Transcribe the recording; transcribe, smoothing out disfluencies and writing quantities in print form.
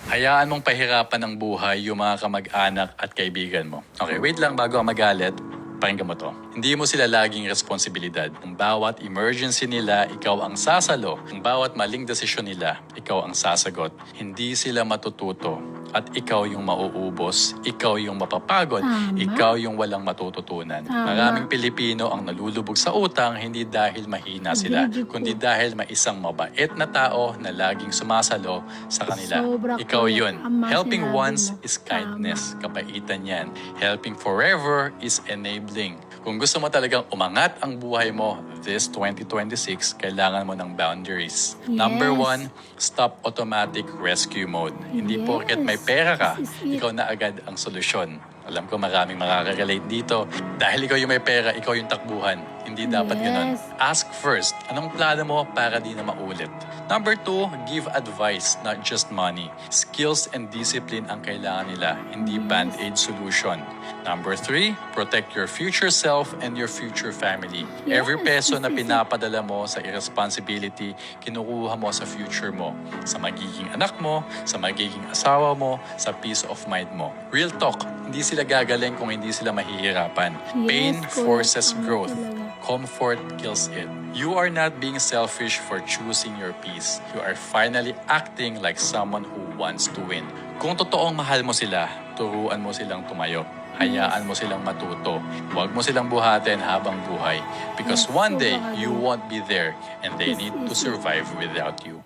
Hayaan mong pahirapan ng buhay yung mga kamag-anak at kaibigan mo. Okay, wait lang bago ka magalit. Pakinggan mo to. Hindi mo sila laging responsibilidad. Ang bawat emergency nila, ikaw ang sasalo. Ang bawat maling desisyon nila, ikaw ang sasagot. Hindi sila matututo. At ikaw yung mauubos, ikaw yung mapapagod, Tama. ikaw yung walang matututunan. Tama. Maraming Pilipino ang nalulubog sa utang hindi dahil mahina sila, Agree ko. kundi dahil may isang mabait na tao na laging sumasalo sa kanila. Sobra Ikaw correct. yun. Tama Helping sinabi once mo. is kindness. Kapaitan yan. Helping forever is enabling. Kung gusto mo talagang umangat ang buhay mo this 2026, kailangan mo ng boundaries. Yes. Number 1, stop automatic rescue mode. Hindi Yes. porket may pera ka, This is it. ikaw na agad ang solusyon. Alam ko maraming makaka-relate dito. Dahil ikaw yung may pera, ikaw yung takbuhan. Hindi dapat Yes. ganun. Ask first, anong plano mo para di na maulit? Number 2, give advice, not just money. Skills and discipline ang kailangan nila, hindi band-aid solution. Number 3, protect your future self and your future family. Yes, Every peso na this is it. pinapadala mo sa irresponsibility, kinukuha mo sa future mo, sa magiging anak mo, sa magiging asawa mo, sa peace of mind mo. Real talk, hindi sila gagaling kung hindi sila mahihirapan. Yes, Pain correct. forces Tama growth. talaga. Comfort kills it. You are not being selfish for choosing your peace. You are finally acting like someone who wants to win. Kung totoong mahal mo sila, turuan mo silang tumayo. Hayaan mo silang matuto. Huwag mo silang buhatin habang buhay. Because Yes, one day, sobra you ka. won't be there and they Yes, need to yes, yes. survive without you.